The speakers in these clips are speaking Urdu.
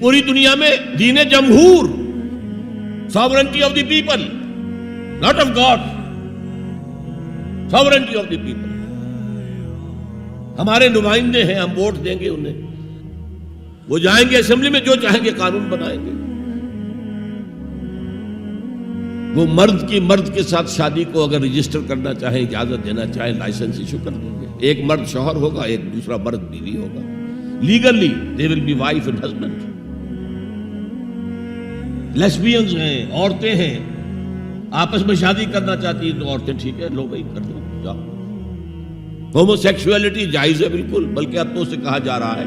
پوری دنیا میں دین جمہور، sovereignty of the people, not of God, sovereignty of the people. ہمارے نمائندے ہیں، ہم ووٹ دیں گے انہیں، وہ جائیں گے اسمبلی میں، جو چاہیں گے قانون بنائیں گے. وہ مرد کے ساتھ شادی کو اگر رجسٹر کرنا چاہیں، اجازت دینا چاہیں، لائسنس ایشو کر دیں گے. ایک مرد شوہر ہوگا، ایک دوسرا مرد بیوی ہوگا. Legally they will be wife and husband. لیسبینز ہیں، عورتیں ہیں، آپس میں شادی کرنا چاہتی ہیں تو عورتیں ٹھیک ہے، لو بھائی کر دو جاؤ. ہومو سیکشولیٹی جائز ہے بالکل، بلکہ اب تو اسے کہا جا رہا ہے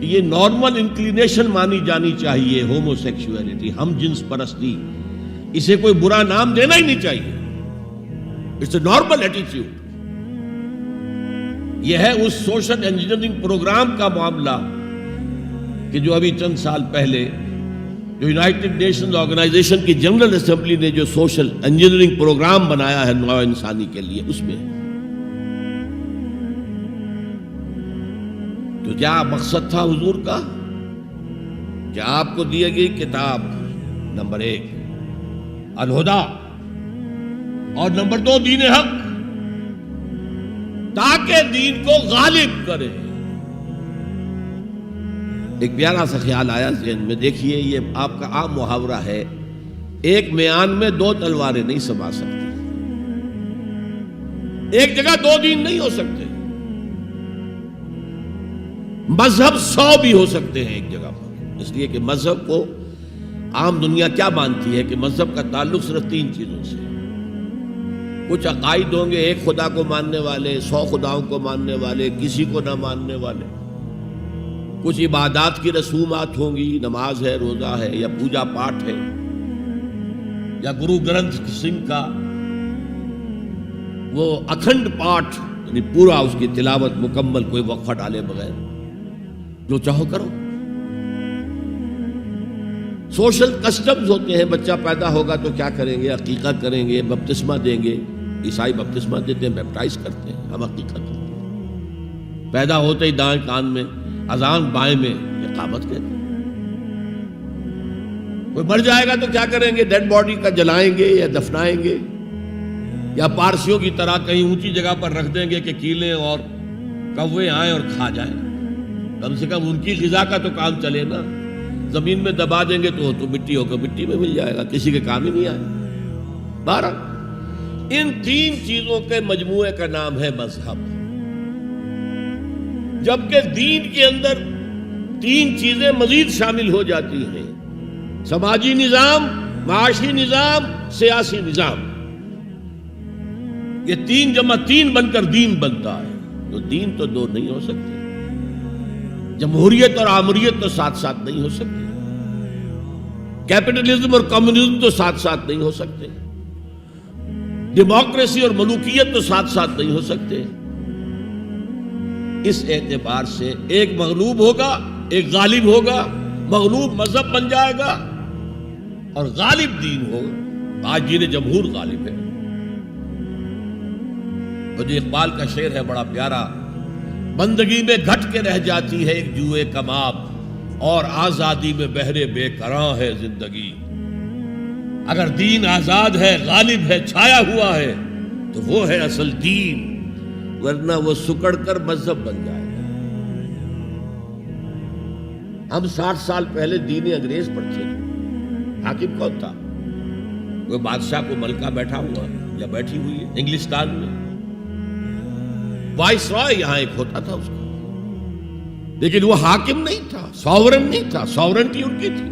کہ یہ نارمل انکلینیشن مانی جانی چاہیے. ہومو سیکشولیٹی، ہم جنس پرستی، اسے کوئی برا نام دینا ہی نہیں چاہیے. It's a normal attitude. یہ ہے اس سوشل انجینئرنگ پروگرام کا معاملہ کہ جو ابھی چند سال پہلے جو یونائٹڈ نیشنز آرگنائزیشن کی جنرل اسمبلی نے جو سوشل انجینئرنگ پروگرام بنایا ہے نوع انسانی کے لیے، اس میں تو کیا مقصد تھا حضور کا کہ آپ کو دی گئی کتاب نمبر 1 الہدا اور نمبر 2 دین حق، تاکہ دین کو غالب کرے. ایک پیارا سا خیال آیا ذہن میں، دیکھیے یہ آپ کا عام محاورہ ہے، ایک میان میں 2 تلواریں نہیں سما سکتی، ایک جگہ 2 دین نہیں ہو سکتے. مذہب 100 بھی ہو سکتے ہیں ایک جگہ پر، اس لیے کہ مذہب کو عام دنیا کیا مانتی ہے کہ مذہب کا تعلق صرف 3 چیزوں سے. کچھ عقائد ہوں گے، ایک خدا کو ماننے والے، 100 خداؤں کو ماننے والے، کسی کو نہ ماننے والے. کچھ عبادات کی رسومات ہوں گی، نماز ہے، روزہ ہے، یا پوجا پاٹ ہے، یا گرو گرنتھ سنگھ کا وہ اکھنڈ پاٹ، یعنی پورا اس کی تلاوت مکمل، کوئی وقفہ ڈالے بغیر، جو چاہو کرو. سوشل کسٹمز ہوتے ہیں، بچہ پیدا ہوگا تو کیا کریں گے؟ عقیقہ کریں گے، بپتسمہ دیں گے. عیسائی بپتسمہ دیتے ہیں، بیپٹائز کرتے ہیں، ہم عقیقہ کرتے ہیں. پیدا ہوتے ہی دائیں کان میں اذان، بائیں میں اقامت کہتے ہیں. کوئی مر جائے گا تو کیا کریں گے؟ ڈیڈ باڈی کا جلائیں گے یا دفنائیں گے، یا پارسیوں کی طرح کہیں اونچی جگہ پر رکھ دیں گے کہ کیلیں اور کوے آئیں اور کھا جائیں. کم سے کم ان کی غذا کا تو کام چلے نا. زمین میں دبا دیں گے تو مٹی ہوگا، مٹی میں مل جائے گا، کسی کے کام ہی نہیں آئے. 12 ان 3 چیزوں کے مجموعے کا نام ہے مذہب. جبکہ دین کے اندر 3 چیزیں مزید شامل ہو جاتی ہیں: سماجی نظام، معاشی نظام، سیاسی نظام. یہ 3 جمع 3 بن کر دین بنتا ہے. تو دین تو 2 نہیں ہو سکتے. جمہوریت اور آمریت تو ساتھ ساتھ نہیں ہو سکتے. کیپٹلزم اور کمیونزم تو ساتھ ساتھ نہیں ہو سکتے. ڈیموکریسی اور ملوکیت تو ساتھ ساتھ نہیں ہو سکتے. اس اعتبار سے ایک مغلوب ہوگا، ایک غالب ہوگا. مغلوب مذہب بن جائے گا اور غالب دین ہوگا. آج دین جمہور غالب ہے. اور جو اقبال کا شعر ہے بڑا پیارا: بندگی میں گھٹ کے رہ جاتی ہے ایک جوئے کباب، اور آزادی میں بہرے بے قرار ہے زندگی. اگر دین آزاد ہے، غالب ہے، چھایا ہوا ہے تو وہ ہے اصل دین، ورنہ وہ سکڑ کر مذہب بن جائے گا. ہم 60 سال پہلے دین انگریز پر تھے. حاکم کون تھا؟ کوئی بادشاہ کو ملکہ بیٹھا ہوا یا بیٹھی ہوئی ہے انگلستان میں. وائس رائے یہاں ایک ہوتا تھا اس کا، لیکن وہ حاکم نہیں تھا، ساورن نہیں تھا. ساورنٹی ان کی تھی،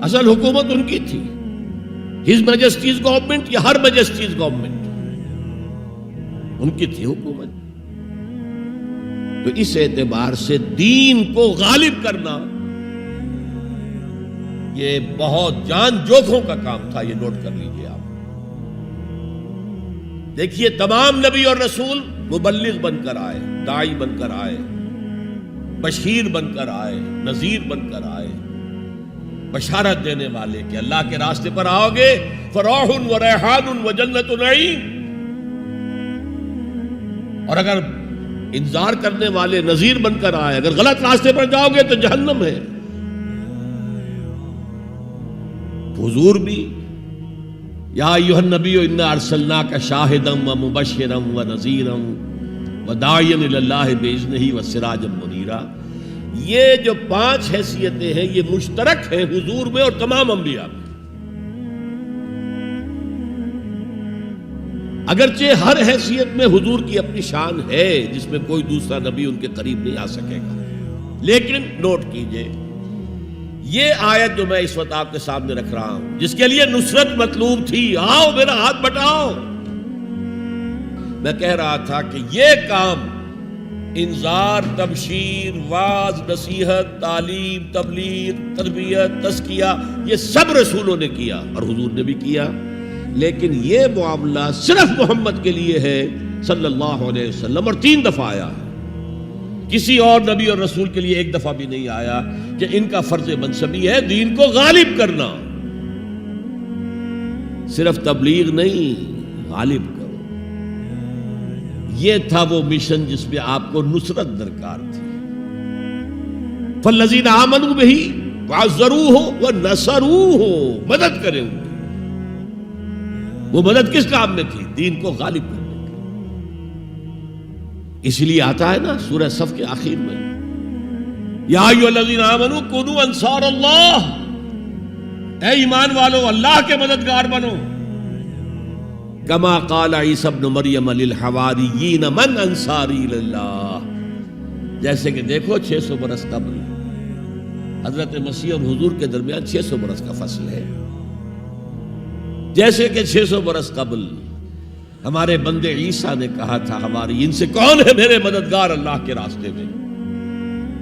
اصل حکومت ان کی تھی. ہز میجسٹیز گورنمنٹ یا ہر میجسٹیز گورنمنٹ، ان کی تھی حکومت. تو اس اعتبار سے دین کو غالب کرنا یہ بہت جان جوکھوں کا کام تھا. یہ نوٹ کر لیجیے آپ. دیکھیے تمام نبی اور رسول مبلغ بن کر آئے، داعی بن کر آئے، بشیر بن کر آئے، نذیر بن کر آئے، بشارت دینے والے کہ اللہ کے راستے پر آؤ گے فروح و ریحان و جنت نعیم. اور اگر انذار کرنے والے نذیر بن کر آئے. اگر غلط راستے پر جاؤ گے تو جہنم ہے. حضور بھی یا ایھا النبی انا ارسلناک شاہدا ومبشرا ونذیرا وداعیا الی اللہ باذنہ وسراجا منیرا. یہ جو 5 حیثیتیں ہیں یہ مشترک ہیں حضور میں اور تمام انبیاء میں. اگرچہ ہر حیثیت میں حضور کی اپنی شان ہے جس میں کوئی دوسرا نبی ان کے قریب نہیں آ سکے گا، لیکن نوٹ کیجئے یہ آیت جو میں اس وقت آپ کے سامنے رکھ رہا ہوں، جس کے لیے نصرت مطلوب تھی، آؤ میرا ہاتھ بٹاؤ، میں کہہ رہا تھا کہ یہ کام انذار، تبشیر، واعظ، نصیحت، تعلیم، تبلیغ، تربیت، تزکیہ، یہ سب رسولوں نے کیا اور حضور نے بھی کیا. لیکن یہ معاملہ صرف محمد کے لیے ہے صلی اللہ علیہ وسلم، اور 3 دفعہ آیا ہے. کسی اور نبی اور رسول کے لیے 1 دفعہ بھی نہیں آیا کہ ان کا فرض منصبی ہے دین کو غالب کرنا. صرف تبلیغ نہیں، غالب کرو. یہ تھا وہ مشن جس میں آپ کو نصرت درکار تھی. فالذین آمنوا بہ وعزروہ ونصروہ، مدد کریں گے. وہ مدد کس کام میں تھی؟ دین کو غالب کرنے کی. اس لیے آتا ہے نا سورہ صف کے آخر میں، یا ایھا الذین آمنوا کونوا انصار اللہ، اے ایمان والو اللہ کے مددگار بنو. کما قال عیسی ابن مریم للحواریین من انصاری اللہ. جیسے کہ دیکھو 600 برس قبل حضرت مسیح اور حضور کے درمیان 600 برس کا فصل ہے. جیسے کہ 600 برس قبل ہمارے بندے عیسیٰ نے کہا تھا حواریین سے، کون ہے میرے مددگار اللہ کے راستے میں؟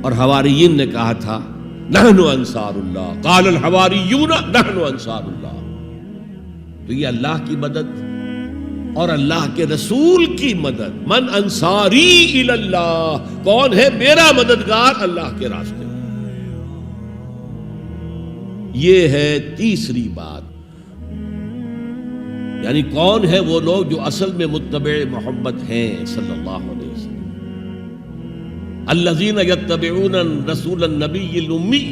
اور حواریین نے کہا تھا نحن انصار اللہ. قال الحواریون نحن انصار اللہ. تو یہ اللہ کی مدد اور اللہ کے رسول کی مدد. من انصاری الی اللہ، کون ہے میرا مددگار اللہ کے راستے میں؟ یہ ہے تیسری بات. یعنی کون ہے وہ لوگ جو اصل میں متبع محمد ہیں صلی اللہ علیہ وسلم. الذین یتبعون الرسول النبی الامی،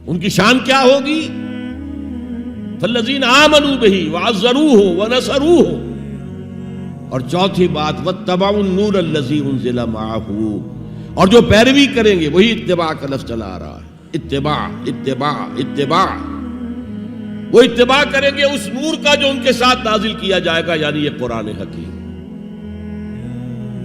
ان کی شان کیا ہوگی؟ فالذین آمنوا بہ وعزروہ ونصروہ. اور چوتھی بات واتبعوا النور الذی انزل معہ، اور جو پیروی کریں گے، وہی اتباع کا لفظ چلا آ رہا ہے، اتباع اتباع اتباع. وہ اتباع کریں گے اس نور کا جو ان کے ساتھ نازل کیا جائے گا، یعنی یہ قرآن حکیم.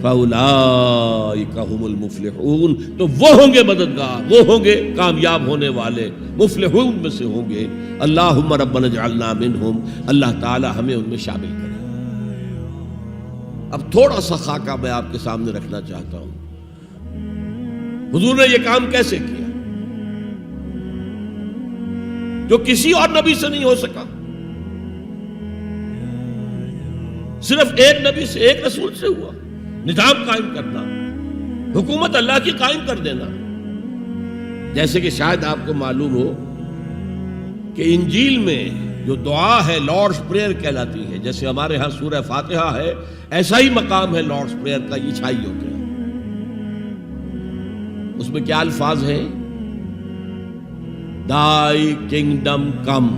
فَأُولَٰئِكَ هُمُ الْمُفْلِحُونَ، تو وہ ہوں گے مددگار، وہ ہوں گے کامیاب ہونے والے، مفلحون میں سے ہوں گے. اللہم ربنا اجعلنا منہم، اللہ تعالی ہمیں ان میں شامل کرے. اب تھوڑا سا خاکہ میں آپ کے سامنے رکھنا چاہتا ہوں. حضور نے یہ کام کیسے کیا جو کسی اور نبی سے نہیں ہو سکا؟ صرف ایک نبی سے، ایک رسول سے ہوا. نظام قائم کرنا، حکومت اللہ کی قائم کر دینا. جیسے کہ شاید آپ کو معلوم ہو کہ انجیل میں جو دعا ہے لارڈس پریئر کہلاتی ہے. جیسے ہمارے ہاں سورہ فاتحہ ہے، ایسا ہی مقام ہے لارڈس پریئر کا عیسائیوں کے. اس میں کیا الفاظ ہیں؟ Thy kingdom come,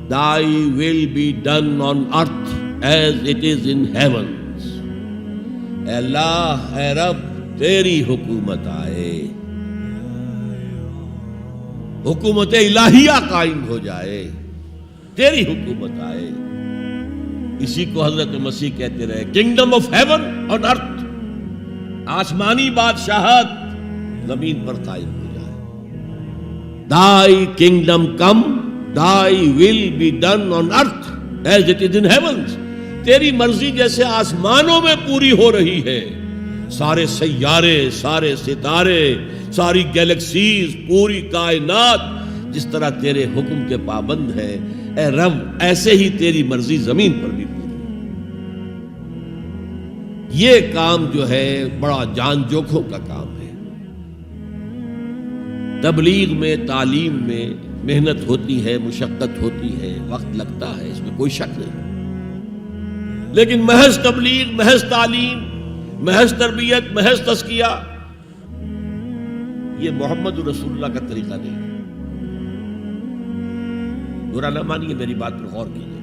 Thy will be done on earth as it is in heavens. اے اللہ، اے رب، تیری حکومت آئے، حکومت الہیہ قائم ہو جائے، تیری حکومت آئے. اسی کو حضرت مسیح کہتے رہے، کنگڈم آف ہیون آن ارتھ، آسمانی بادشاہت زمین پر قائم ہو. Thy kingdom come, Thy will be done on earth as it is in heavens. تیری مرضی جیسے آسمانوں میں پوری ہو رہی ہے، سارے سیارے، سارے ستارے، ساری گیلیکسیز، پوری کائنات جس طرح تیرے حکم کے پابند ہے، اے رب ایسے ہی تیری مرضی زمین پر بھی پوری. یہ کام جو ہے بڑا جان جوکھوں کا کام ہے. تبلیغ میں، تعلیم میں محنت ہوتی ہے، مشقت ہوتی ہے، وقت لگتا ہے، اس میں کوئی شک نہیں. لیکن محض تبلیغ، محض تعلیم محض تربیت، محض تزکیہ، یہ محمد رسول اللہ کا طریقہ نہیں ہے۔ برا نہ مانیے، میری بات پر غور کیجیے۔